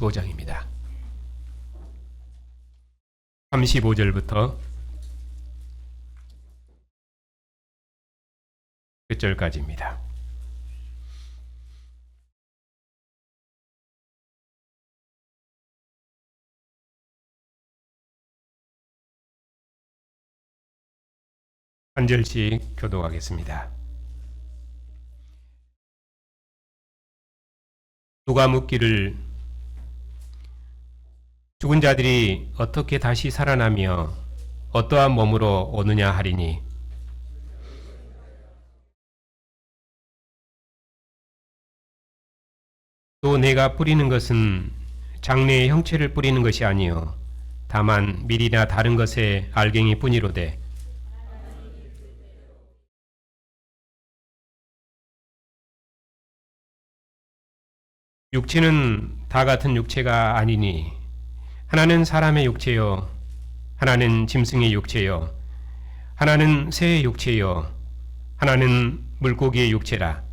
15장입니다. 35절부터 끝절까지입니다. 한 절씩 교독하겠습니다. 누가 묻기를 죽은 자들이 어떻게 다시 살아나며 어떠한 몸으로 오느냐 하리니 또 내가 뿌리는 것은 장래의 형체를 뿌리는 것이 아니요 다만 밀이나 다른 것의 알갱이 뿐이로되 육체는 다 같은 육체가 아니니 하나는 사람의 육체요 하나는 짐승의 육체요 하나는 새의 육체요 하나는 물고기의 육체라.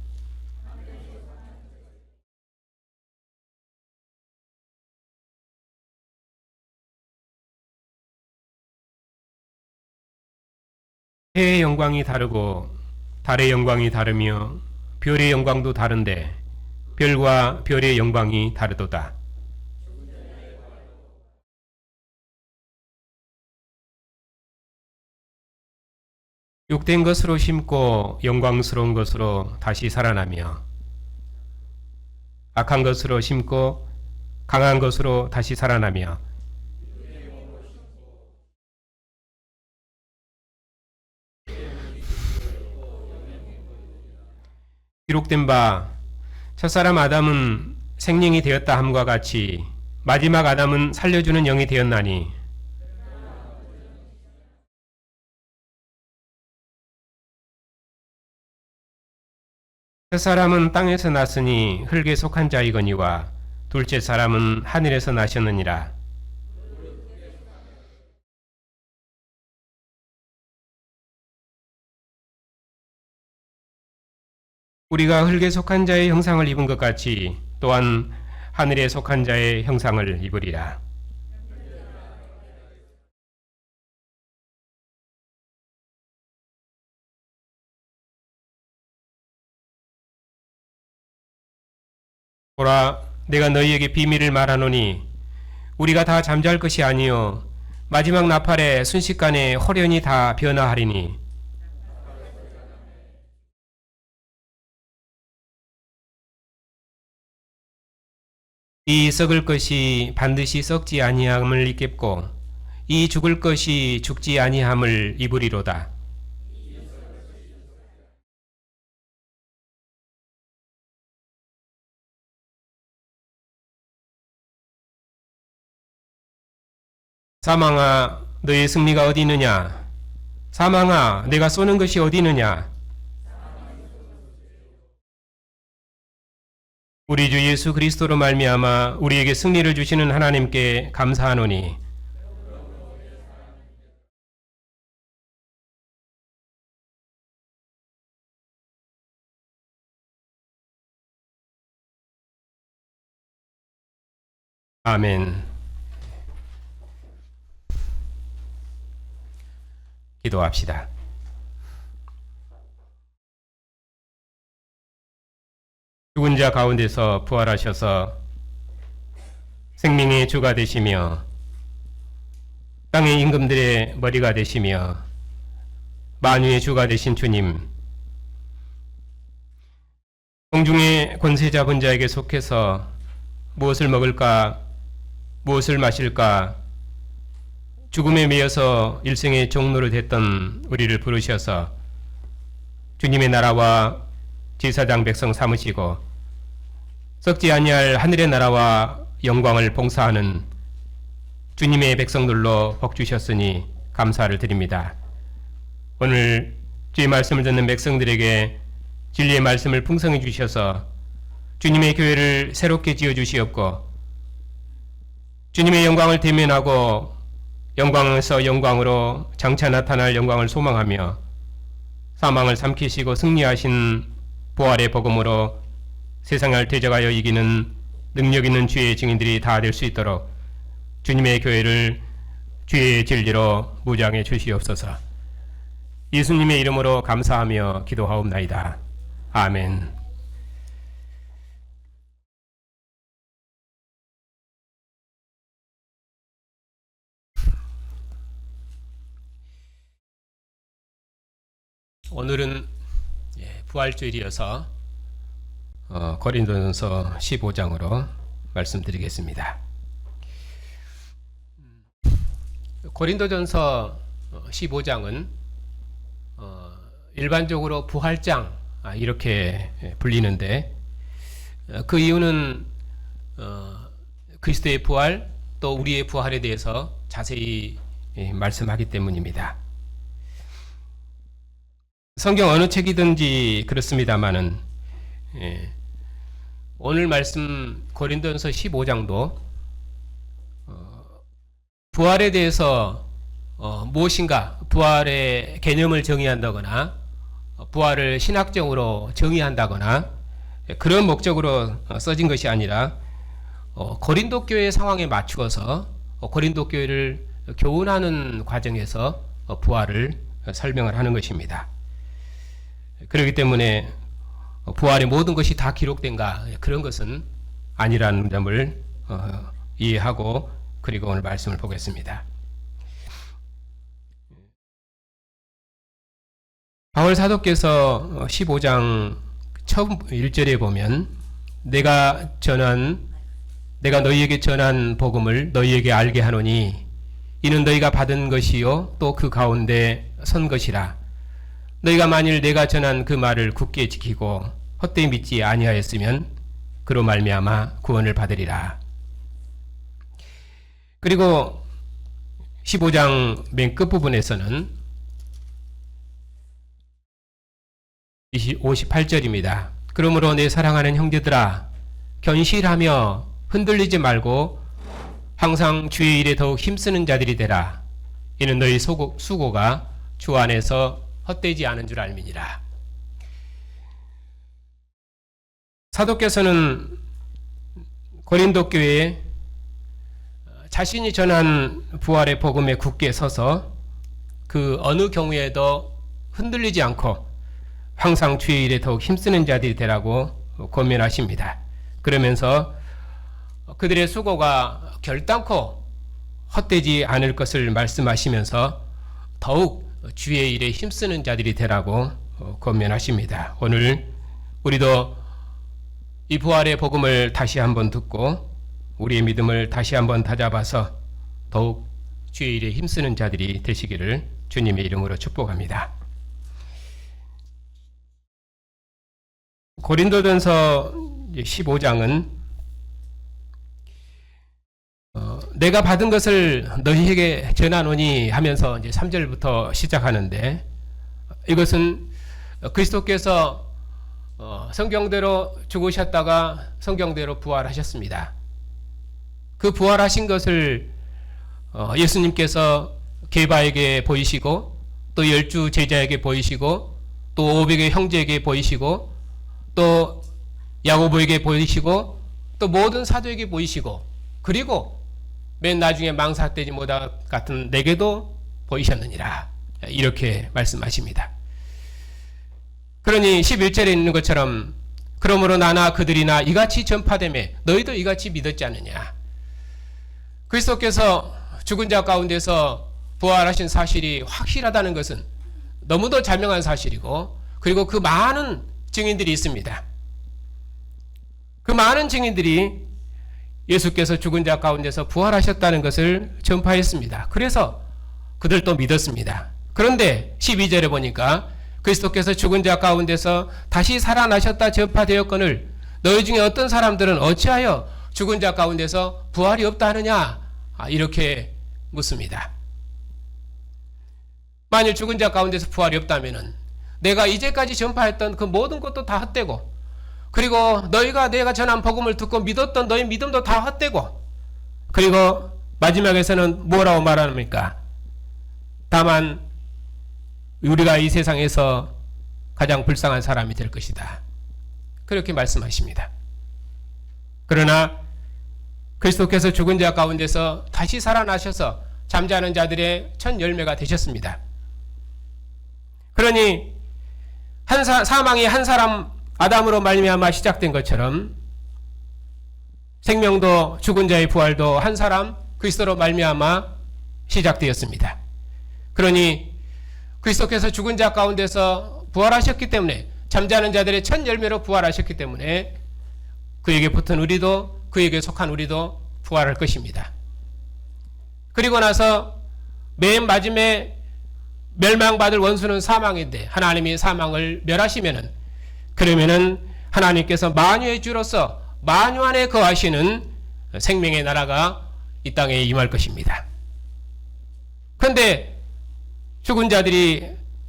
해의 영광이 다르고 달의 영광이 다르며 별의 영광도 다른데 별과 별의 영광이 다르도다. 욕된 것으로 심고 영광스러운 것으로 다시 살아나며 악한 것으로 심고 강한 것으로 다시 살아나며 기록된 바 첫사람 아담은 생명이 되었다 함과 같이 마지막 아담은 살려주는 영이 되었나니 첫사람은 땅에서 났으니 흙에 속한 자이거니와 둘째 사람은 하늘에서 나셨느니라. 우리가 흙에 속한 자의 형상을 입은 것 같이 또한 하늘에 속한 자의 형상을 입으리라. 보라, 내가 너희에게 비밀을 말하노니 우리가 다 잠잘 것이 아니요 마지막 나팔에 순식간에 호련히 다 변화하리니 이 썩을 것이 반드시 썩지 아니함을 입겠고 이 죽을 것이 죽지 아니함을 입으리로다. 사망아, 너의 승리가 어디 있느냐? 사망아, 내가 쏘는 것이 어디 있느냐? 우리 주 예수 그리스도로 말미암아 우리에게 승리를 주시는 하나님께 감사하노니 아멘. 기도합시다. 죽은 자 가운데서 부활하셔서 생명의 주가 되시며 땅의 임금들의 머리가 되시며 만유의 주가 되신 주님, 공중의 권세 잡은 자에게 속해서 무엇을 먹을까 무엇을 마실까 죽음에 매여서 일생의 종로를 됐던 우리를 부르셔서 주님의 나라와 제사장 백성 삼으시고 썩지 아니할 하늘의 나라와 영광을 봉사하는 주님의 백성들로 복 주셨으니 감사를 드립니다. 오늘 주의 말씀을 듣는 백성들에게 진리의 말씀을 풍성히 주셔서 주님의 교회를 새롭게 지어 주시옵고 주님의 영광을 대면하고 영광에서 영광으로 장차 나타날 영광을 소망하며 사망을 삼키시고 승리하신 부활의 복음으로 세상을 대적하여 이기는 능력 있는 주의 증인들이 다 될 수 있도록 주님의 교회를 주의 진리로 무장해 주시옵소서. 예수님의 이름으로 감사하며 기도하옵나이다. 아멘. 오늘은 부활주일이어서 고린도전서 15장으로 말씀드리겠습니다. 고린도전서 15장은 일반적으로 부활장 이렇게 불리는데, 그 이유는 그리스도의 부활 또 우리의 부활에 대해서 자세히 말씀하기 때문입니다. 성경 어느 책이든지 그렇습니다마는 오늘 말씀 고린도전서 15장도 부활에 대해서 무엇인가 부활의 개념을 정의한다거나 부활을 신학적으로 정의한다거나 그런 목적으로 써진 것이 아니라 고린도 교회 상황에 맞추어서 고린도 교회를 교훈하는 과정에서 부활을 설명을 하는 것입니다. 그렇기 때문에 부활의 모든 것이 다 기록된가 그런 것은 아니라는 점을 이해하고 그리고 오늘 말씀을 보겠습니다. 바울 사도께서 15장 처음 1절에 보면 내가 너희에게 전한 복음을 너희에게 알게 하노니 이는 너희가 받은 것이요 또 그 가운데 선 것이라. 너희가 만일 내가 전한 그 말을 굳게 지키고 헛되이 믿지 아니하였으면 그로 말미암아 구원을 받으리라. 그리고 15장 맨 끝부분에서는 58절입니다. 그러므로 내 사랑하는 형제들아 견실하며 흔들리지 말고 항상 주의 일에 더욱 힘쓰는 자들이 되라. 이는 너희 수고가 주 안에서 헛되지 않은 줄 알미니라. 사도께서는 고린도 교회에 자신이 전한 부활의 복음에 굳게 서서 그 어느 경우에도 흔들리지 않고 항상 주의 일에 더욱 힘쓰는 자들이 되라고 권면하십니다. 그러면서 그들의 수고가 결단코 헛되지 않을 것을 말씀하시면서 더욱 주의 일에 힘쓰는 자들이 되라고 권면하십니다. 오늘 우리도 이 부활의 복음을 다시 한번 듣고 우리의 믿음을 다시 한번 다잡아서 더욱 주의 일에 힘쓰는 자들이 되시기를 주님의 이름으로 축복합니다. 고린도전서 15장은 내가 받은 것을 너희에게 전하노니 하면서 이제 3절부터 시작하는데, 이것은 그리스도께서 성경대로 죽으셨다가 성경대로 부활하셨습니다. 그 부활하신 것을 예수님께서 게바에게 보이시고 또 12 제자에게 보이시고 또 500의 형제에게 보이시고 또 야고보에게 보이시고 또 모든 사도에게 보이시고 그리고 맨 나중에 망사되지 못할 같은 내게도 보이셨느니라, 이렇게 말씀하십니다. 그러니 11절에 있는 것처럼 그러므로 나나 그들이나 이같이 전파되매 너희도 이같이 믿었지 않느냐. 그리스도께서 죽은 자 가운데서 부활하신 사실이 확실하다는 것은 너무도 자명한 사실이고, 그리고 그 많은 증인들이 있습니다. 그 많은 증인들이 예수께서 죽은 자 가운데서 부활하셨다는 것을 전파했습니다. 그래서 그들도 믿었습니다. 그런데 12절에 보니까 그리스도께서 죽은 자 가운데서 다시 살아나셨다 전파되었거늘 너희 중에 어떤 사람들은 어찌하여 죽은 자 가운데서 부활이 없다 하느냐, 이렇게 묻습니다. 만일 죽은 자 가운데서 부활이 없다면은 내가 이제까지 전파했던 그 모든 것도 다 헛되고, 그리고 너희가 내가 전한 복음을 듣고 믿었던 너희 믿음도 다 헛되고, 그리고 마지막에서는 뭐라고 말합니까? 다만 우리가 이 세상에서 가장 불쌍한 사람이 될 것이다, 그렇게 말씀하십니다. 그러나 그리스도께서 죽은 자 가운데서 다시 살아나셔서 잠자는 자들의 첫 열매가 되셨습니다. 그러니 사망이 한 사람 아담으로 말미암아 시작된 것처럼 생명도 죽은 자의 부활도 한 사람 그리스도로 말미암아 시작되었습니다. 그러니 그리스도께서 죽은 자 가운데서 부활하셨기 때문에 잠자는 자들의 첫 열매로 부활하셨기 때문에 그에게 붙은 우리도 그에게 속한 우리도 부활할 것입니다. 그리고 나서 맨 마지막에 멸망받을 원수는 사망인데 하나님이 사망을 멸하시면은 그러면은 하나님께서 만유의 주로서 만유 안에 거하시는 생명의 나라가 이 땅에 임할 것입니다. 그런데 죽은 자들이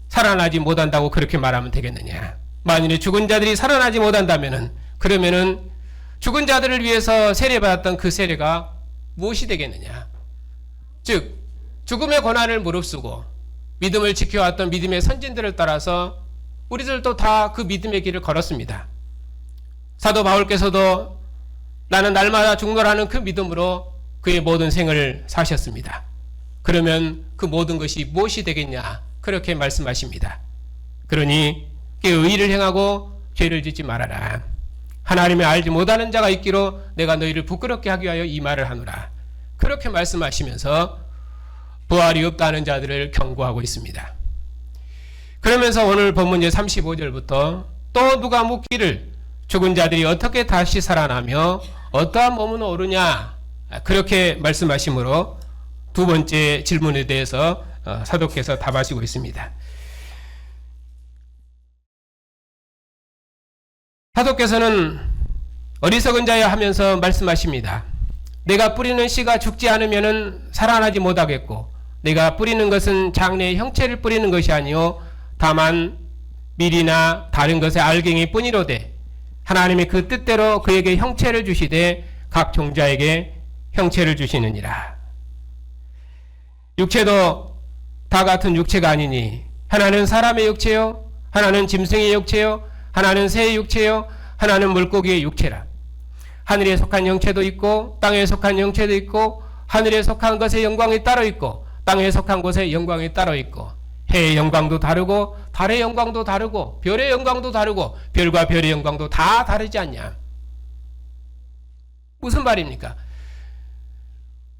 살아나지 못한다고 그렇게 말하면 되겠느냐? 만일에 죽은 자들이 살아나지 못한다면은 그러면은 죽은 자들을 위해서 세례받았던 그 세례가 무엇이 되겠느냐? 즉 죽음의 고난을 무릅쓰고 믿음을 지켜왔던 믿음의 선진들을 따라서 우리들도 다 그 믿음의 길을 걸었습니다. 사도 바울께서도 나는 날마다 죽노라는 그 믿음으로 그의 모든 생을 사셨습니다. 그러면 그 모든 것이 무엇이 되겠냐? 그렇게 말씀하십니다. 그러니 의의를 행하고 죄를 짓지 말아라. 하나님을 알지 못하는 자가 있기로 내가 너희를 부끄럽게 하기 위하여 이 말을 하노라. 그렇게 말씀하시면서 부활이 없다는 자들을 경고하고 있습니다. 그러면서 오늘 본문 35절부터 또 누가 묻기를 죽은 자들이 어떻게 다시 살아나며 어떠한 몸은 오르냐? 그렇게 말씀하시므로 두 번째 질문에 대해서 사도께서 답하시고 있습니다. 사도께서는 어리석은 자여 하면서 말씀하십니다. 내가 뿌리는 씨가 죽지 않으면 살아나지 못하겠고 내가 뿌리는 것은 장래의 형체를 뿌리는 것이 아니요 다만 밀이나 다른 것의 알갱이 뿐이로되 하나님이 그 뜻대로 그에게 형체를 주시되 각 종자에게 형체를 주시느니라. 육체도 다 같은 육체가 아니니 하나는 사람의 육체요 하나는 짐승의 육체요 하나는 새의 육체요 하나는 물고기의 육체라. 하늘에 속한 형체도 있고 땅에 속한 형체도 있고 하늘에 속한 것의 영광이 따로 있고 땅에 속한 것의 영광이 따로 있고 해의 영광도 다르고 달의 영광도 다르고 별의 영광도 다르고 별과 별의 영광도 다 다르지 않냐? 무슨 말입니까?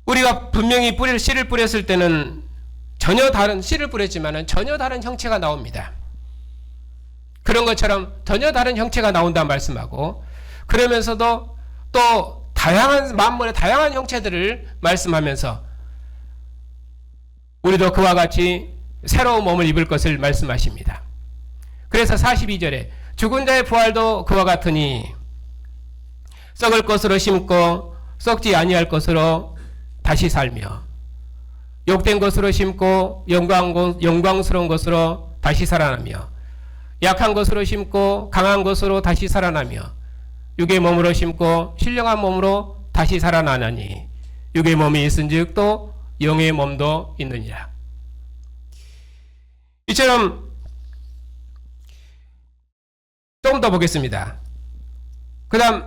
우리가 분명히 씨를 뿌렸을 때는 전혀 다른 씨를 뿌렸지만 전혀 다른 형체가 나옵니다. 그런 것처럼 전혀 다른 형체가 나온다 말씀하고 그러면서도 또 다양한 만물의 다양한 형체들을 말씀하면서 우리도 그와 같이 새로운 몸을 입을 것을 말씀하십니다. 그래서 42절에 죽은 자의 부활도 그와 같으니 썩을 것으로 심고 썩지 아니할 것으로 다시 살며 욕된 것으로 심고 영광스러운 것으로 다시 살아나며 약한 것으로 심고 강한 것으로 다시 살아나며 육의 몸으로 심고 신령한 몸으로 다시 살아나나니 육의 몸이 있은즉 또 영의 몸도 있느니라. 이처럼 조금 더 보겠습니다. 그 다음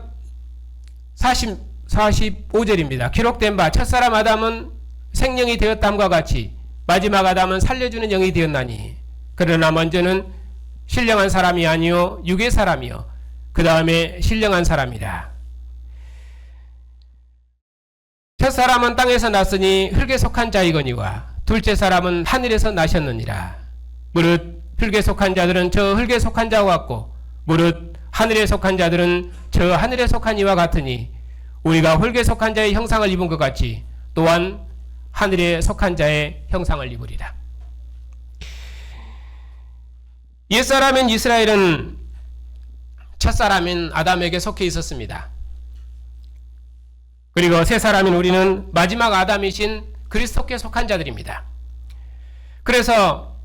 45절입니다. 기록된 바 첫사람 아담은 생명이 되었담과 같이 마지막 아담은 살려주는 영이 되었나니 그러나 먼저는 신령한 사람이 아니요 육의 사람이요 그 다음에 신령한 사람이라. 첫사람은 땅에서 났으니 흙에 속한 자이거니와 둘째 사람은 하늘에서 나셨느니라. 무릇 흙에 속한 자들은 저 흙에 속한 자와 같고 무릇 하늘에 속한 자들은 저 하늘에 속한 이와 같으니 우리가 흙에 속한 자의 형상을 입은 것 같이 또한 하늘에 속한 자의 형상을 입으리라. 옛사람인 이스라엘은 첫사람인 아담에게 속해 있었습니다. 그리고 새사람인 우리는 마지막 아담이신 그리스도께 속한 자들입니다. 그래서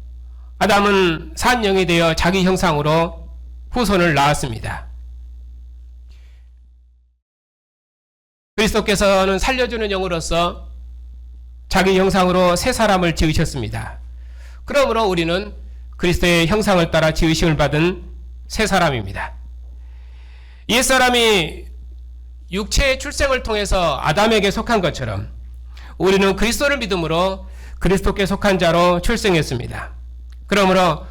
아담은 산 영이 되어 자기 형상으로 후손을 낳았습니다. 그리스도께서는 살려주는 영으로서 자기 형상으로 새 사람을 지으셨습니다. 그러므로 우리는 그리스도의 형상을 따라 지으심을 받은 새 사람입니다. 옛사람이 육체의 출생을 통해서 아담에게 속한 것처럼 우리는 그리스도를 믿음으로 그리스도께 속한 자로 출생했습니다. 그러므로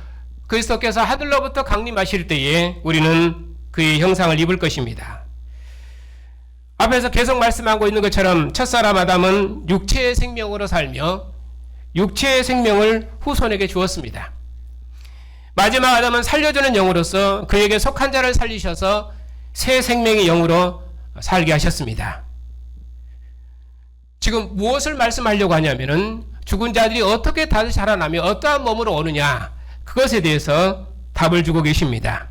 그리스도께서 하늘로부터 강림하실 때에 우리는 그의 형상을 입을 것입니다. 앞에서 계속 말씀하고 있는 것처럼 첫사람 아담은 육체의 생명으로 살며 육체의 생명을 후손에게 주었습니다. 마지막 아담은 살려주는 영으로서 그에게 속한 자를 살리셔서 새 생명의 영으로 살게 하셨습니다. 지금 무엇을 말씀하려고 하냐면은 죽은 자들이 어떻게 다시 살아나며 어떠한 몸으로 오느냐, 그것에 대해서 답을 주고 계십니다.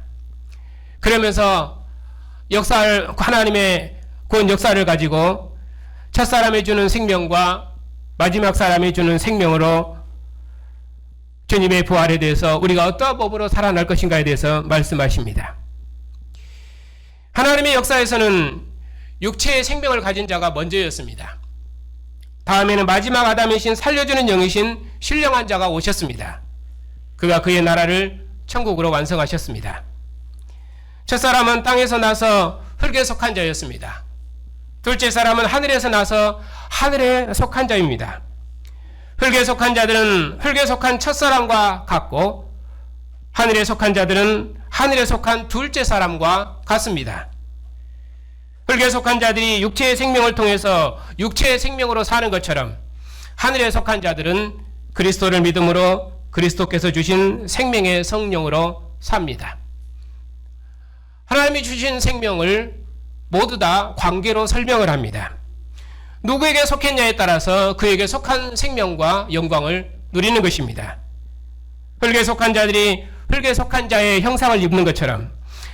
그러면서 하나님의 구원 역사를 가지고 첫사람이 주는 생명과 마지막 사람이 주는 생명으로 주님의 부활에 대해서 우리가 어떠한 몸으로 살아날 것인가에 대해서 말씀하십니다. 하나님의 역사에서는 육체의 생명을 가진 자가 먼저였습니다. 다음에는 마지막 아담이신 살려주는 영이신 신령한 자가 오셨습니다. 그가 그의 나라를 천국으로 완성하셨습니다. 첫사람은 땅에서 나서 흙에 속한 자였습니다. 둘째 사람은 하늘에서 나서 하늘에 속한 자입니다. 흙에 속한 자들은 흙에 속한 첫사람과 같고 하늘에 속한 자들은 하늘에 속한 둘째 사람과 같습니다. 흙에 속한 자들이 육체의 생명을 통해서 육체의 생명으로 사는 것처럼 하늘에 속한 자들은 그리스도를 믿음으로 그리스도께서 주신 생명의 성령으로 삽니다. 하나님이 주신 생명을 모두 다 관계로 설명을 합니다. 누구에게 속했냐에 따라서 그에게 속한 생명과 영광을 누리는 것입니다. 흙에 속한 자들이 흙에 속한 자의 형상을 입는 것처럼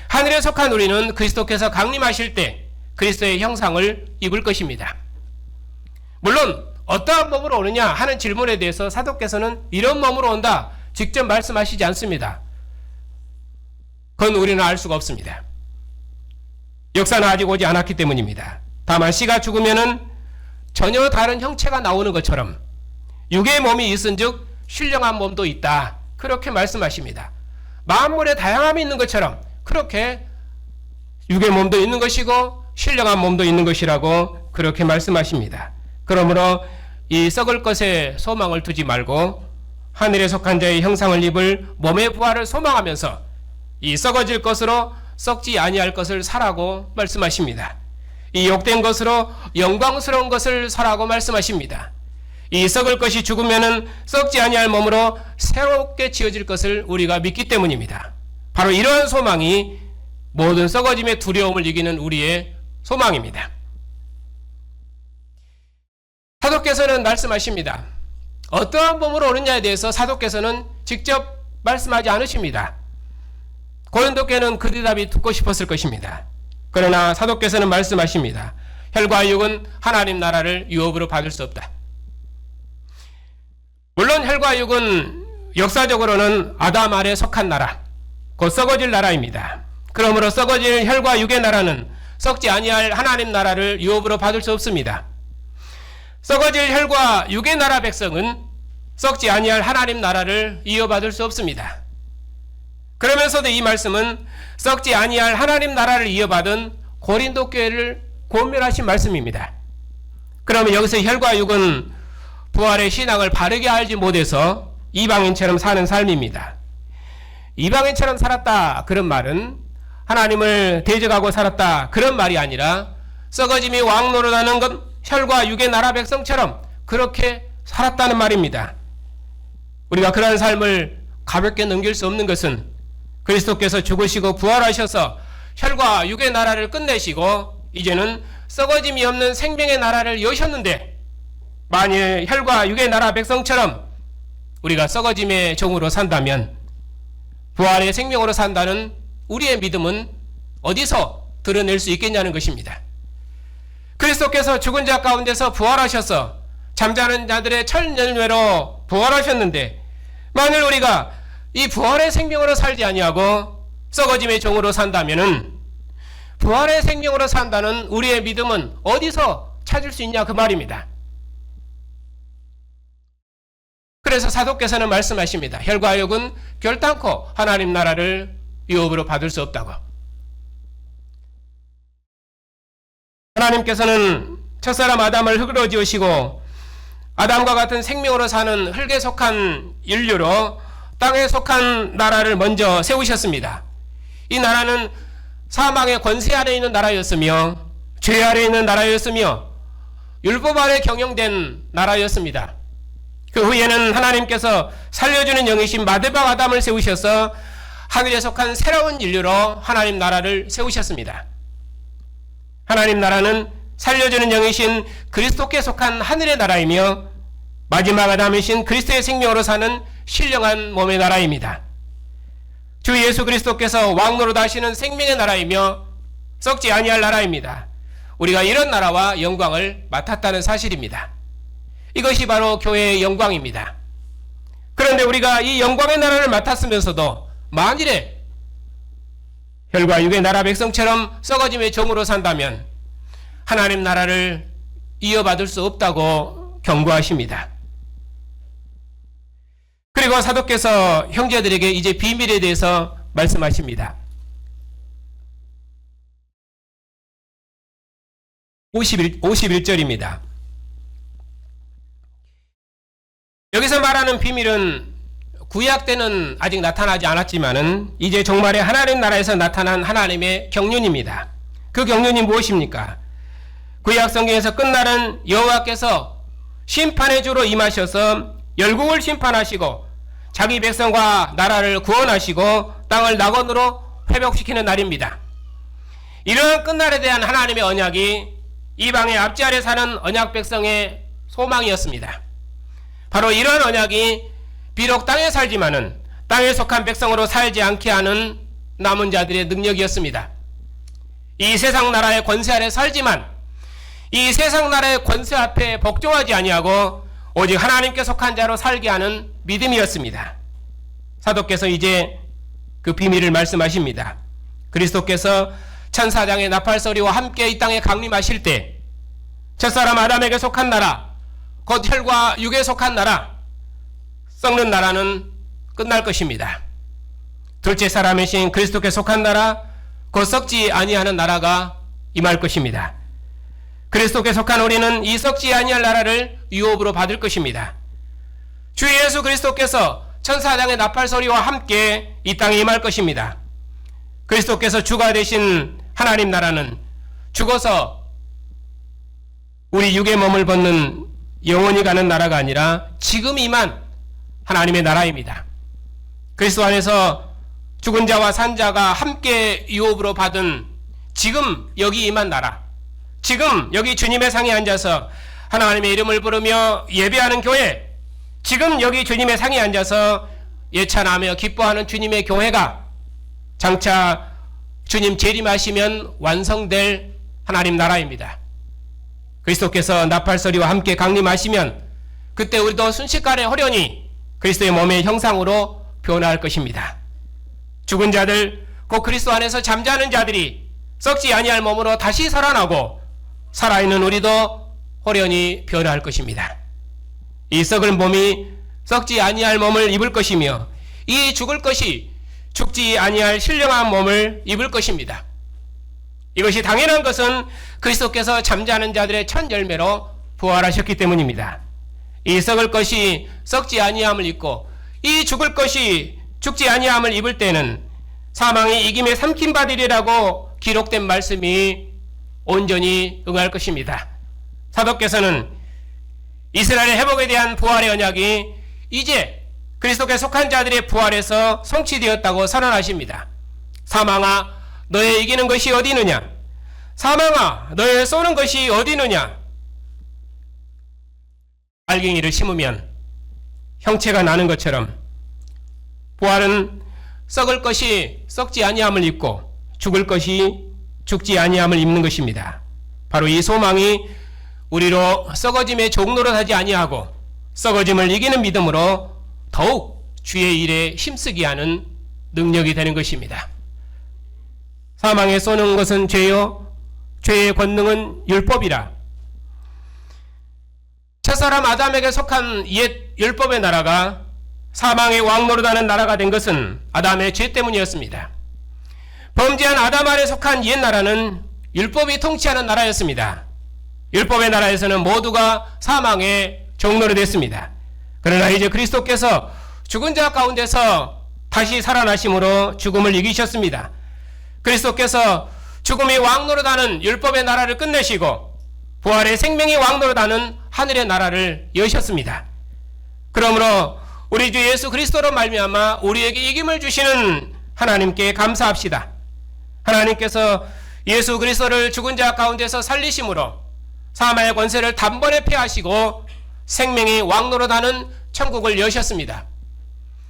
하늘에 속한 우리는 그리스도께서 강림하실 때 그리스도의 형상을 입을 것입니다. 물론 어떠한 몸으로 오느냐 하는 질문에 대해서 사도께서는 이런 몸으로 온다 직접 말씀하시지 않습니다. 그건 우리는 알 수가 없습니다. 역사는 아직 오지 않았기 때문입니다. 다만 씨가 죽으면은 전혀 다른 형체가 나오는 것처럼 육의 몸이 있은즉 신령한 몸도 있다, 그렇게 말씀하십니다. 만물에 다양함이 있는 것처럼 그렇게 육의 몸도 있는 것이고 신령한 몸도 있는 것이라고 그렇게 말씀하십니다. 그러므로 이 썩을 것에 소망을 두지 말고 하늘에 속한 자의 형상을 입을 몸의 부활을 소망하면서 이 썩어질 것으로 썩지 아니할 것을 사라고 말씀하십니다. 이 욕된 것으로 영광스러운 것을 사라고 말씀하십니다. 이 썩을 것이 죽으면은 썩지 아니할 몸으로 새롭게 지어질 것을 우리가 믿기 때문입니다. 바로 이러한 소망이 모든 썩어짐의 두려움을 이기는 우리의 소망입니다. 사도께서는 말씀하십니다. 어떠한 몸으로 오느냐에 대해서 사도께서는 직접 말씀하지 않으십니다. 고린도 교회는 그 대답이 듣고 싶었을 것입니다. 그러나 사도께서는 말씀하십니다. 혈과 육은 하나님 나라를 유업으로 받을 수 없다. 물론 혈과 육은 역사적으로는 아담 아래 속한 나라, 곧 썩어질 나라입니다. 그러므로 썩어질 혈과 육의 나라는 썩지 아니할 하나님 나라를 유업으로 받을 수 없습니다. 썩어질 혈과 육의 나라 백성은 썩지 아니할 하나님 나라를 이어받을 수 없습니다. 그러면서도 이 말씀은 썩지 아니할 하나님 나라를 이어받은 고린도 교회를 권면하신 말씀입니다. 그러면 여기서 혈과 육은 부활의 신앙을 바르게 알지 못해서 이방인처럼 사는 삶입니다. 이방인처럼 살았다 그런 말은 하나님을 대적하고 살았다 그런 말이 아니라 썩어짐이 왕노릇하는 것 혈과 육의 나라 백성처럼 그렇게 살았다는 말입니다. 우리가 그런 삶을 가볍게 넘길 수 없는 것은 그리스도께서 죽으시고 부활하셔서 혈과 육의 나라를 끝내시고 이제는 썩어짐이 없는 생명의 나라를 여셨는데, 만일 혈과 육의 나라 백성처럼 우리가 썩어짐의 종으로 산다면 부활의 생명으로 산다는 우리의 믿음은 어디서 드러낼 수 있겠냐는 것입니다. 그리스도께서 죽은 자 가운데서 부활하셔서 잠자는 자들의 첫 열매로 부활하셨는데, 만일 우리가 이 부활의 생명으로 살지 아니하고 썩어짐의 종으로 산다면은 부활의 생명으로 산다는 우리의 믿음은 어디서 찾을 수 있냐 그 말입니다. 그래서 사도께서는 말씀하십니다. 혈과 육은 결단코 하나님 나라를 유업으로 받을 수 없다고. 하나님께서는 첫사람 아담을 흙으로 지으시고 아담과 같은 생명으로 사는 흙에 속한 인류로 땅에 속한 나라를 먼저 세우셨습니다. 이 나라는 사망의 권세 아래 있는 나라였으며 죄 아래 있는 나라였으며 율법 아래 경영된 나라였습니다. 그 후에는 하나님께서 살려주는 영이신 마대박 아담을 세우셔서 하늘에 속한 새로운 인류로 하나님 나라를 세우셨습니다. 하나님 나라는 살려주는 영이신 그리스도께 속한 하늘의 나라이며 마지막 아담이신 그리스도의 생명으로 사는 신령한 몸의 나라입니다. 주 예수 그리스도께서 왕노릇 하시는 생명의 나라이며 썩지 아니할 나라입니다. 우리가 이런 나라와 영광을 맡았다는 사실입니다. 이것이 바로 교회의 영광입니다. 그런데 우리가 이 영광의 나라를 맡았으면서도 만일에 혈과 육의 나라 백성처럼 썩어짐의 종으로 산다면 하나님 나라를 이어받을 수 없다고 경고하십니다. 그리고 사도께서 형제들에게 이제 비밀에 대해서 말씀하십니다. 51절입니다. 여기서 말하는 비밀은 구약 때는 아직 나타나지 않았지만은 이제 종말의 하나님 나라에서 나타난 하나님의 경륜입니다. 그 경륜이 무엇입니까? 구약 성경에서 끝날은 여호와께서 심판의 주로 임하셔서 열국을 심판하시고 자기 백성과 나라를 구원하시고 땅을 낙원으로 회복시키는 날입니다. 이러한 끝날에 대한 하나님의 언약이 이방의 앞지 아래 사는 언약 백성의 소망이었습니다. 바로 이러한 언약이 비록 땅에 살지만은 땅에 속한 백성으로 살지 않게 하는 남은 자들의 능력이었습니다. 이 세상 나라의 권세 아래 살지만 이 세상 나라의 권세 앞에 복종하지 아니하고 오직 하나님께 속한 자로 살게 하는 믿음이었습니다. 사도께서 이제 그 비밀을 말씀하십니다. 그리스도께서 천사장의 나팔소리와 함께 이 땅에 강림하실 때 첫사람 아담에게 속한 나라, 곧 혈과 육에 속한 나라, 썩는 나라는 끝날 것입니다. 둘째 사람이신 그리스도께 속한 나라, 곧 썩지 아니하는 나라가 임할 것입니다. 그리스도께 속한 우리는 이 썩지 아니할 나라를 유업으로 받을 것입니다. 주 예수 그리스도께서 천사장의 나팔소리와 함께 이 땅에 임할 것입니다. 그리스도께서 주가 되신 하나님 나라는 죽어서 우리 육의 몸을 벗는 영원히 가는 나라가 아니라 지금 임한 하나님의 나라입니다. 그리스도 안에서 죽은 자와 산 자가 함께 유업으로 받은 지금 여기 임한 나라, 지금 여기 주님의 상에 앉아서 하나님의 이름을 부르며 예배하는 교회, 지금 여기 주님의 상에 앉아서 예찬하며 기뻐하는 주님의 교회가 장차 주님 재림하시면 완성될 하나님 나라입니다. 그리스도께서 나팔소리와 함께 강림하시면 그때 우리도 순식간에 호련히 그리스도의 몸의 형상으로 변화할 것입니다. 죽은 자들, 곧 그리스도 안에서 잠자는 자들이 썩지 아니할 몸으로 다시 살아나고 살아있는 우리도 호련히 변화할 것입니다. 이 썩을 몸이 썩지 아니할 몸을 입을 것이며 이 죽을 것이 죽지 아니할 신령한 몸을 입을 것입니다. 이것이 당연한 것은 그리스도께서 잠자는 자들의 첫 열매로 부활하셨기 때문입니다. 이 썩을 것이 썩지 아니함을 입고 이 죽을 것이 죽지 아니함을 입을 때는 사망이 이김에 삼킨 바되리라고 기록된 말씀이 온전히 응할 것입니다. 사도께서는 이스라엘의 회복에 대한 부활의 언약이 이제 그리스도께 속한 자들의 부활에서 성취되었다고 선언하십니다. 사망아 너의 이기는 것이 어디 있느냐? 사망아 너의 쏘는 것이 어디 있느냐? 알갱이를 심으면 형체가 나는 것처럼 부활은 썩을 것이 썩지 아니함을 입고 죽을 것이 죽지 아니함을 입는 것입니다. 바로 이 소망이 우리로 썩어짐의 종노릇하지 아니하고 썩어짐을 이기는 믿음으로 더욱 주의 일에 힘쓰게 하는 능력이 되는 것입니다. 사망에 쏘는 것은 죄요 죄의 권능은 율법이라. 첫사람 아담에게 속한 옛 율법의 나라가 사망의 왕노릇하는 나라가 된 것은 아담의 죄 때문이었습니다. 범죄한 아담 아래 속한 옛 나라는 율법이 통치하는 나라였습니다. 율법의 나라에서는 모두가 사망의 종로로 됐습니다. 그러나 이제 그리스도께서 죽은 자 가운데서 다시 살아나심으로 죽음을 이기셨습니다. 그리스도께서 죽음이 왕노릇하는 율법의 나라를 끝내시고 부활의 생명이 왕노릇하는 하늘의 나라를 여셨습니다. 그러므로 우리 주 예수 그리스도로 말미암아 우리에게 이김을 주시는 하나님께 감사합시다. 하나님께서 예수 그리스도를 죽은 자 가운데서 살리심으로 사망의 권세를 단번에 패하시고 생명이 왕노릇하는 천국을 여셨습니다.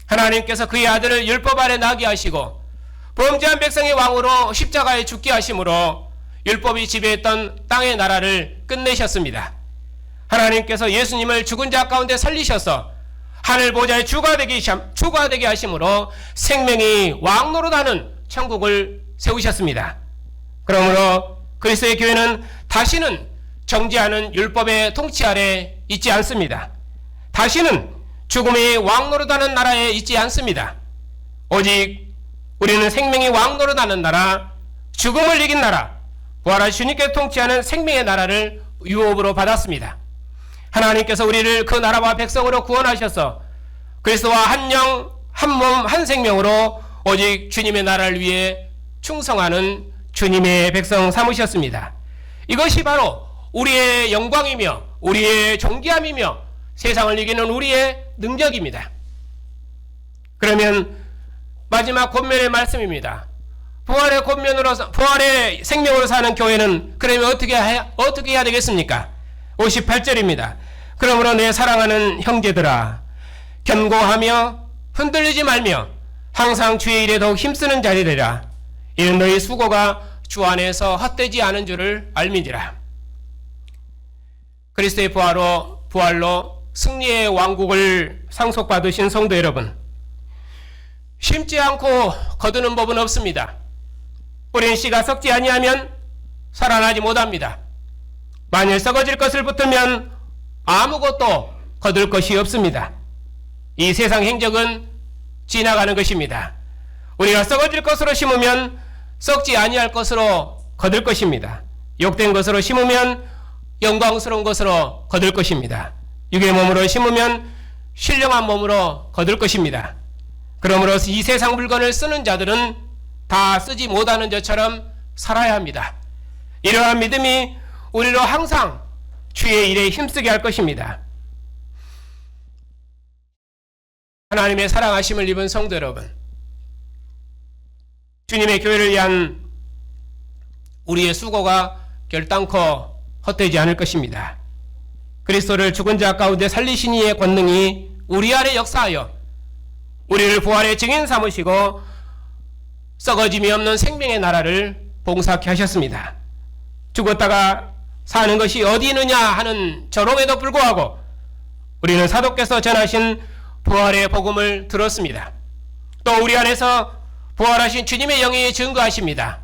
하나님께서 그의 아들을 율법 아래 나게 하시고 범죄한 백성의 왕으로 십자가에 죽게 하심으로 율법이 지배했던 땅의 나라를 끝내셨습니다. 하나님께서 예수님을 죽은 자 가운데 살리셔서 하늘 보좌의 주가 되게 하심으로 생명이 왕노릇하는 천국을 세우셨습니다. 그러므로 그리스도의 교회는 다시는 정죄하는 율법의 통치 아래 있지 않습니다. 다시는 죽음이 왕노릇하는 나라에 있지 않습니다. 오직 우리는 생명이 왕노릇하는 나라, 죽음을 이긴 나라, 부활한 주님께 통치하는 생명의 나라를 유업으로 받았습니다. 하나님께서 우리를 그 나라와 백성으로 구원하셔서 그리스도와 한 영, 한 몸, 한 생명으로 오직 주님의 나라를 위해 충성하는 주님의 백성 삼으셨습니다. 이것이 바로 우리의 영광이며 우리의 존귀함이며 세상을 이기는 우리의 능력입니다. 그러면 마지막 권면의 말씀입니다. 부활의 생명으로 사는 교회는 그러면 어떻게 해야 되겠습니까? 58절입니다. 그러므로 내 사랑하는 형제들아, 견고하며 흔들리지 말며 항상 주의 일에 더욱 힘쓰는 자리되라. 이는 너희 수고가 주 안에서 헛되지 않은 줄을 알미니라. 그리스도의 부활로 승리의 왕국을 상속받으신 성도 여러분, 심지 않고 거두는 법은 없습니다. 뿌린 씨가 썩지 아니하면 살아나지 못합니다. 만일 썩어질 것을 붙들면 아무것도 거둘 것이 없습니다. 이 세상 행적은 지나가는 것입니다. 우리가 썩어질 것으로 심으면 썩지 아니할 것으로 거둘 것입니다. 욕된 것으로 심으면 영광스러운 것으로 거둘 것입니다. 육의 몸으로 심으면 신령한 몸으로 거둘 것입니다. 그러므로 이 세상 물건을 쓰는 자들은 다 쓰지 못하는 자처럼 살아야 합니다. 이러한 믿음이 우리로 항상 주의 일에 힘쓰게 할 것입니다. 하나님의 사랑하심을 입은 성도 여러분, 주님의 교회를 위한 우리의 수고가 결단코 헛되지 않을 것입니다. 그리스도를 죽은 자 가운데 살리신 이의 권능이 우리 안에 역사하여 우리를 부활의 증인 삼으시고 썩어짐이 없는 생명의 나라를 봉사케 하셨습니다. 죽었다가 사는 것이 어디 있느냐 하는 저롱에도 불구하고 우리는 사도께서 전하신 부활의 복음을 들었습니다. 또 우리 안에서 부활하신 주님의 영이 증거하십니다.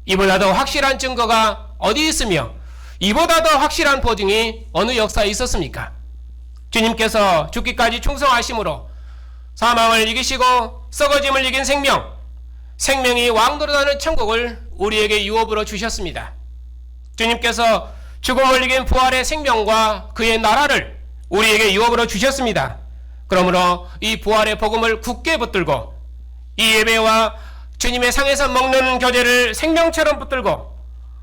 이보다 더 확실한 증거가 어디 있으며 이보다 더 확실한 보증이 어느 역사에 있었습니까? 주님께서 죽기까지 충성하심으로 사망을 이기시고 썩어짐을 이긴 생명이 왕노릇하는 천국을 우리에게 유업으로 주셨습니다. 주님께서 죽음을 이긴 부활의 생명과 그의 나라를 우리에게 유업으로 주셨습니다. 그러므로 이 부활의 복음을 굳게 붙들고 이 예배와 주님의 상에서 먹는 교제를 생명처럼 붙들고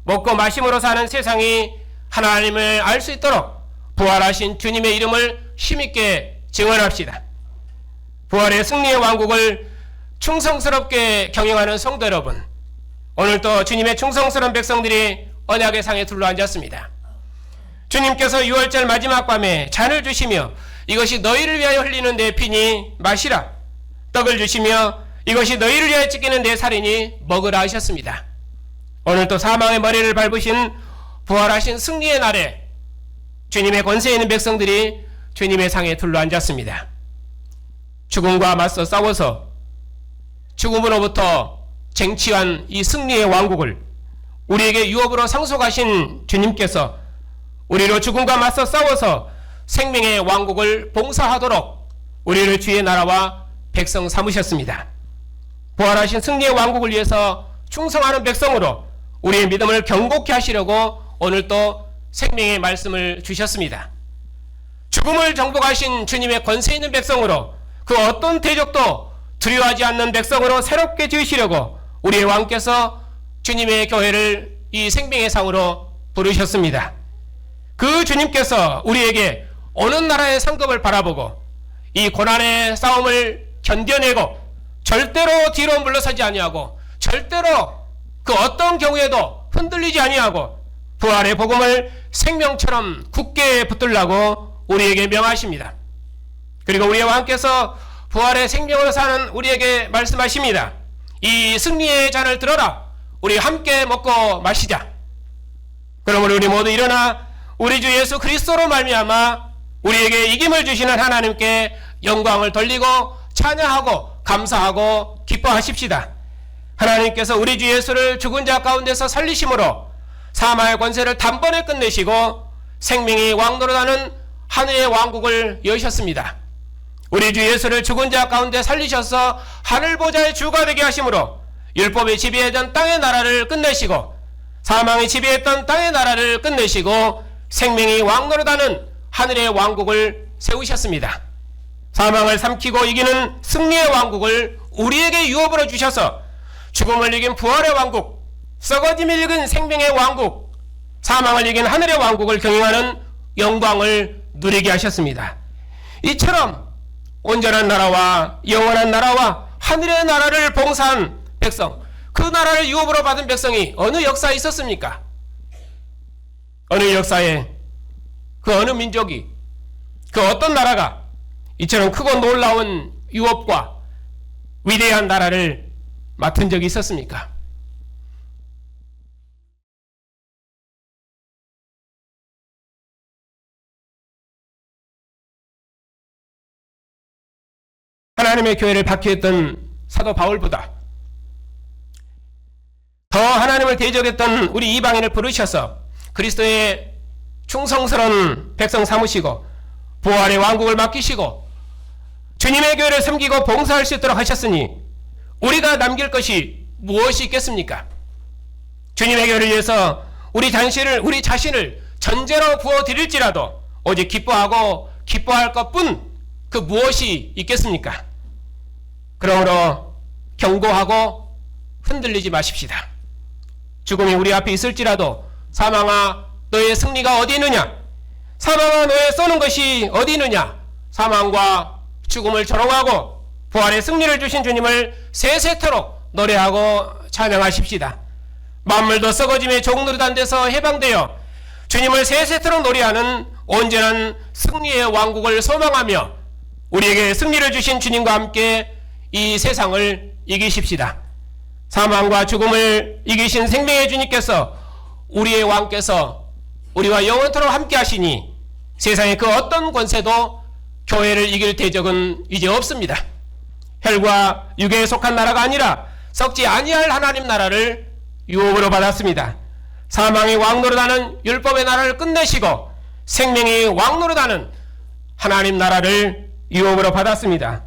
먹고 마심으로 사는 세상이 하나님을 알 수 있도록 부활하신 주님의 이름을 힘있게 증언합시다. 부활의 승리의 왕국을 충성스럽게 경영하는 성도 여러분, 오늘도 주님의 충성스러운 백성들이 언약의 상에 둘러앉았습니다. 주님께서 유월절 마지막 밤에 잔을 주시며 이것이 너희를 위하여 흘리는 내 피니 마시라. 떡을 주시며 이것이 너희를 위하여 찢기는 내 살이니 먹으라 하셨습니다. 오늘 또 사망의 머리를 밟으신 부활하신 승리의 날에 주님의 권세에 있는 백성들이 주님의 상에 둘러앉았습니다. 죽음과 맞서 싸워서 죽음으로부터 쟁취한 이 승리의 왕국을 우리에게 유업으로 상속하신 주님께서 우리로 죽음과 맞서 싸워서 생명의 왕국을 봉사하도록 우리를 주의 나라와 백성 삼으셨습니다. 부활하신 승리의 왕국을 위해서 충성하는 백성으로 우리의 믿음을 견고케 하시려고 오늘 또 생명의 말씀을 주셨습니다. 죽음을 정복하신 주님의 권세 있는 백성으로, 그 어떤 대적도 두려워하지 않는 백성으로 새롭게 지으시려고 우리의 왕께서 주님의 교회를 이 생명의 상으로 부르셨습니다. 그 주님께서 우리에게 오는 나라의 상급을 바라보고 이 고난의 싸움을 견뎌내고 절대로 뒤로 물러서지 아니하고 절대로 그 어떤 경우에도 흔들리지 아니하고 부활의 복음을 생명처럼 굳게 붙들라고 우리에게 명하십니다. 그리고 우리의 왕께서 부활의 생명으로 사는 우리에게 말씀하십니다. 이 승리의 잔을 들어라. 우리 함께 먹고 마시자. 그러므로 우리 모두 일어나 우리 주 예수 그리스도로 말미암아 우리에게 이김을 주시는 하나님께 영광을 돌리고 찬양하고 감사하고 기뻐하십시다. 하나님께서 우리 주 예수를 죽은 자 가운데서 살리심으로 사망의 권세를 단번에 끝내시고 생명이 왕노릇하는 하늘의 왕국을 여셨습니다. 우리 주 예수를 죽은 자 가운데 살리셔서 하늘 보좌의 주가 되게 하심으로 율법이 지배했던 땅의 나라를 끝내시고 사망이 지배했던 땅의 나라를 끝내시고 생명이 왕노릇하는 하늘의 왕국을 세우셨습니다. 사망을 삼키고 이기는 승리의 왕국을 우리에게 유업으로 주셔서 죽음을 이긴 부활의 왕국, 썩어짐을 이긴 생명의 왕국, 사망을 이긴 하늘의 왕국을 경영하는 영광을 누리게 하셨습니다. 이처럼 온전한 나라와 영원한 나라와 하늘의 나라를 봉사한 백성, 그 나라를 유업으로 받은 백성이 어느 역사에 있었습니까? 어느 역사에 그 어느 민족이, 그 어떤 나라가 이처럼 크고 놀라운 유업과 위대한 나라를 맡은 적이 있었습니까? 하나님의 교회를 박해했던 사도 바울보다 더 하나님을 대적했던 우리 이방인을 부르셔서 그리스도의 충성스러운 백성 삼으시고 부활의 왕국을 맡기시고 주님의 교회를 섬기고 봉사할 수 있도록 하셨으니 우리가 남길 것이 무엇이 있겠습니까? 주님의 교회를 위해서 우리 자신을 전제로 부어드릴지라도 오직 기뻐하고 기뻐할 것뿐 그 무엇이 있겠습니까? 그러므로 경고하고 흔들리지 마십시다. 죽음이 우리 앞에 있을지라도 사망아 너의 승리가 어디 있느냐? 사망아 너의 쏘는 것이 어디 있느냐? 사망과 죽음을 조롱하고 부활의 승리를 주신 주님을 세세토록 노래하고 찬양하십시다. 만물도 썩어짐의 종노릇한 데서 해방되어 주님을 세세토록 노래하는 온전한 승리의 왕국을 소망하며 우리에게 승리를 주신 주님과 함께 이 세상을 이기십시다. 사망과 죽음을 이기신 생명의 주님께서 우리의 왕께서 우리와 영원토록 함께 하시니 세상의 그 어떤 권세도 교회를 이길 대적은 이제 없습니다. 혈과 육에 속한 나라가 아니라 썩지 아니할 하나님 나라를 유업으로 받았습니다. 사망이 왕노릇하는 율법의 나라를 끝내시고 생명이 왕노릇하는 하나님 나라를 유업으로 받았습니다.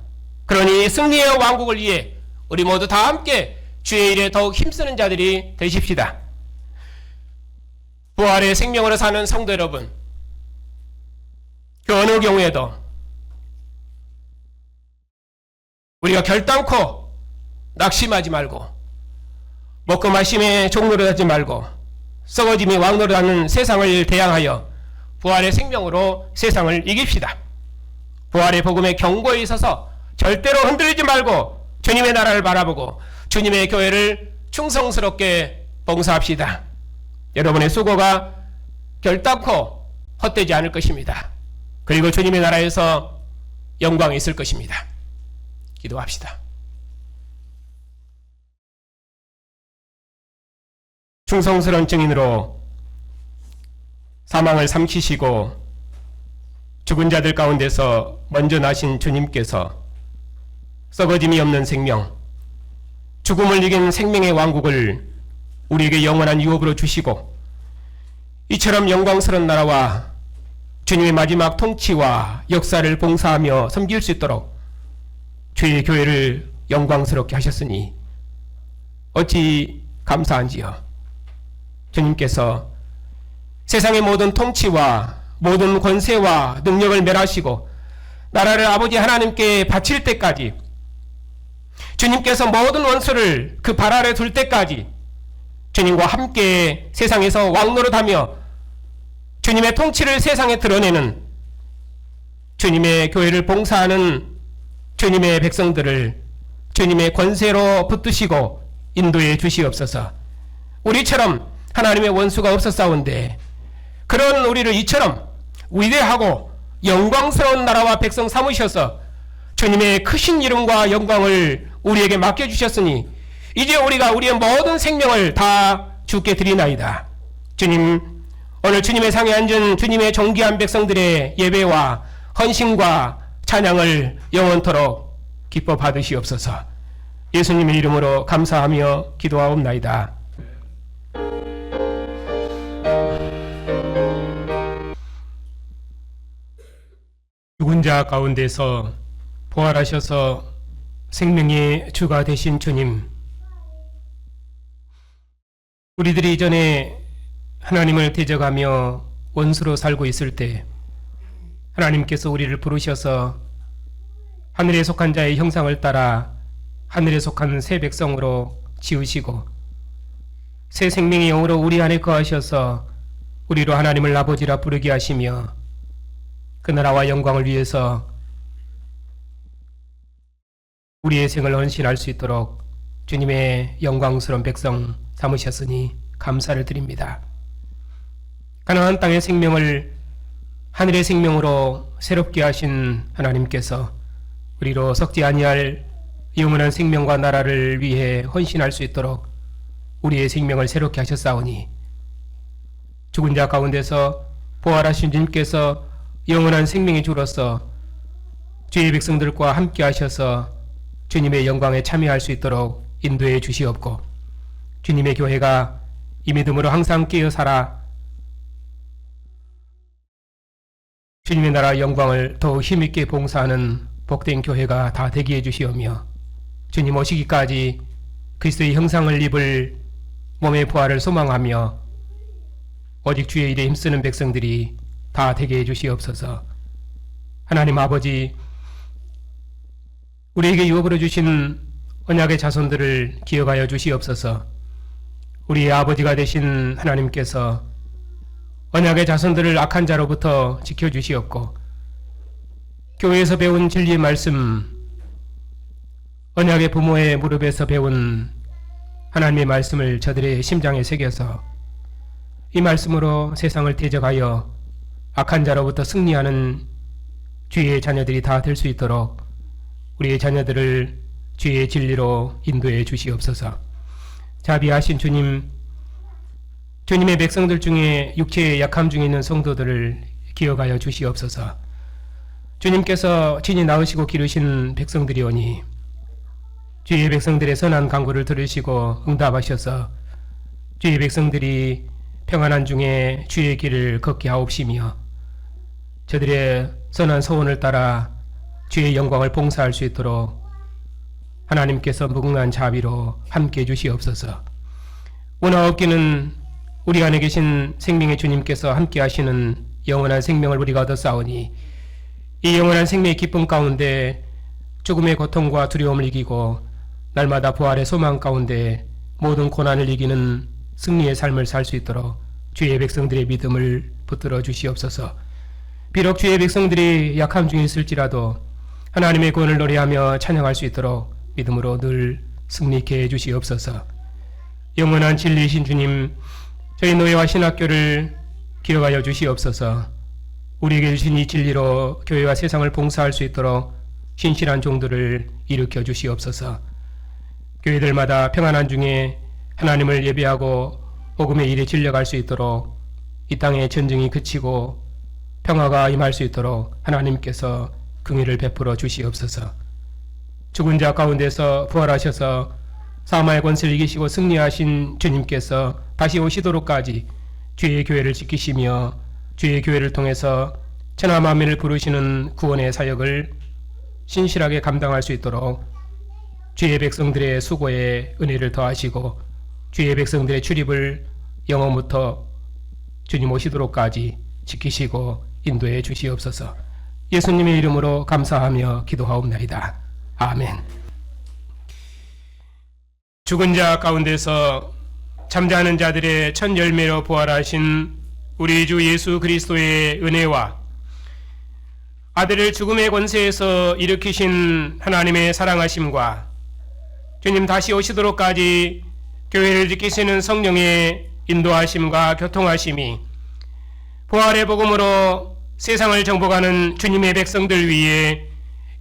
그러니 승리의 왕국을 위해 우리 모두 다 함께 주의 일에 더욱 힘쓰는 자들이 되십시다. 부활의 생명으로 사는 성도 여러분, 그 어느 경우에도 우리가 결단코 낙심하지 말고 먹고 마심에 종노릇하지 말고 썩어짐이 왕노릇하는 세상을 대항하여 부활의 생명으로 세상을 이깁시다. 부활의 복음의 경고에 있어서 절대로 흔들리지 말고 주님의 나라를 바라보고 주님의 교회를 충성스럽게 봉사합시다. 여러분의 수고가 결단코 헛되지 않을 것입니다. 그리고 주님의 나라에서 영광이 있을 것입니다. 기도합시다. 충성스러운 증인으로 사망을 삼키시고 죽은 자들 가운데서 먼저 나신 주님께서 썩어짐이 없는 생명, 죽음을 이긴 생명의 왕국을 우리에게 영원한 유업으로 주시고 이처럼 영광스러운 나라와 주님의 마지막 통치와 역사를 봉사하며 섬길 수 있도록 주의 교회를 영광스럽게 하셨으니 어찌 감사한지요. 주님께서 세상의 모든 통치와 모든 권세와 능력을 멸하시고 나라를 아버지 하나님께 바칠 때까지, 주님께서 모든 원수를 그 발 아래 둘 때까지 주님과 함께 세상에서 왕노릇하며 주님의 통치를 세상에 드러내는, 주님의 교회를 봉사하는 주님의 백성들을 주님의 권세로 붙드시고 인도해 주시옵소서. 우리처럼 하나님의 원수가 없었사온데 그런 우리를 이처럼 위대하고 영광스러운 나라와 백성 삼으셔서 주님의 크신 이름과 영광을 우리에게 맡겨주셨으니 이제 우리가 우리의 모든 생명을 다 주께 드리나이다. 주님, 오늘 주님의 상에 앉은 주님의 존귀한 백성들의 예배와 헌신과 찬양을 영원토록 기뻐 받으시옵소서. 예수님의 이름으로 감사하며 기도하옵나이다. 죽은 자 가운데서 부활하셔서 생명의 주가 되신 주님, 우리들이 이전에 하나님을 대적하며 원수로 살고 있을 때 하나님께서 우리를 부르셔서 하늘에 속한 자의 형상을 따라 하늘에 속한 새 백성으로 지으시고 새 생명의 영으로 우리 안에 거하셔서 우리로 하나님을 아버지라 부르게 하시며 그 나라와 영광을 위해서 우리의 생을 헌신할 수 있도록 주님의 영광스러운 백성 삼으셨으니 감사를 드립니다. 가나안 땅의 생명을 하늘의 생명으로 새롭게 하신 하나님께서 우리로 썩지 아니할 영원한 생명과 나라를 위해 헌신할 수 있도록 우리의 생명을 새롭게 하셨사오니 죽은 자 가운데서 부활하신 주님께서 영원한 생명의 주로서 주의 백성들과 함께 하셔서 주님의 영광에 참여할 수 있도록 인도해 주시옵고 주님의 교회가 이 믿음으로 항상 깨어 살아 주님의 나라 영광을 더욱 힘있게 봉사하는 복된 교회가 다 되게 해주시오며 주님 오시기까지 그리스도의 형상을 입을 몸의 부활을 소망하며 오직 주의 일에 힘쓰는 백성들이 다 되게 해주시옵소서. 하나님 아버지, 우리에게 유업으로 주신 언약의 자손들을 기억하여 주시옵소서. 우리의 아버지가 되신 하나님께서 언약의 자손들을 악한 자로부터 지켜주시옵고 교회에서 배운 진리의 말씀, 언약의 부모의 무릎에서 배운 하나님의 말씀을 저들의 심장에 새겨서 이 말씀으로 세상을 대적하여 악한 자로부터 승리하는 주의 자녀들이 다 될 수 있도록 우리의 자녀들을 주의 진리로 인도해 주시옵소서. 자비하신 주님, 주님의 백성들 중에 육체의 약함 중에 있는 성도들을 기억하여 주시옵소서. 주님께서 친히 낳으시고 기르신 백성들이오니 주의 백성들의 선한 간구를 들으시고 응답하셔서 주의 백성들이 평안한 중에 주의 길을 걷게 하옵시며 저들의 선한 소원을 따라 주의 영광을 봉사할 수 있도록 하나님께서 무궁한 자비로 함께해 주시옵소서. 원하옵기는 우리 안에 계신 생명의 주님께서 함께 하시는 영원한 생명을 우리가 얻었사오니 이 영원한 생명의 기쁨 가운데 죽음의 고통과 두려움을 이기고 날마다 부활의 소망 가운데 모든 고난을 이기는 승리의 삶을 살 수 있도록 주의 백성들의 믿음을 붙들어 주시옵소서. 비록 주의 백성들이 약함 중에 있을지라도 하나님의 구원을 노래하며 찬양할 수 있도록 믿음으로 늘 승리케 해 주시옵소서. 영원한 진리이신 주님, 저희 노예와 신학교를 기억하여 주시옵소서. 우리에게 주신 이 진리로 교회와 세상을 봉사할 수 있도록 신실한 종들을 일으켜 주시옵소서. 교회들마다 평안한 중에 하나님을 예배하고 복음의 일에 진력할 수 있도록 이 땅의 전쟁이 그치고 평화가 임할 수 있도록 하나님께서 긍휼을 베풀어 주시옵소서. 죽은 자 가운데서 부활하셔서 사마의 권세를 이기시고 승리하신 주님께서 다시 오시도록까지 주의 교회를 지키시며 주의 교회를 통해서 천하 만민을 부르시는 구원의 사역을 신실하게 감당할 수 있도록 주의 백성들의 수고에 은혜를 더하시고 주의 백성들의 출입을 영원부터 주님 오시도록까지 지키시고 인도해 주시옵소서. 예수님의 이름으로 감사하며 기도하옵나이다. 아멘. 죽은 자 가운데서 잠자는 자들의 첫 열매로 부활하신 우리 주 예수 그리스도의 은혜와 아들을 죽음의 권세에서 일으키신 하나님의 사랑하심과 주님 다시 오시도록까지 교회를 지키시는 성령의 인도하심과 교통하심이 부활의 복음으로 세상을 정복하는 주님의 백성들 위에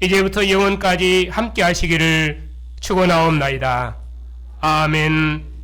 이제부터 영원까지 함께 하시기를 축원하옵나이다. 아멘.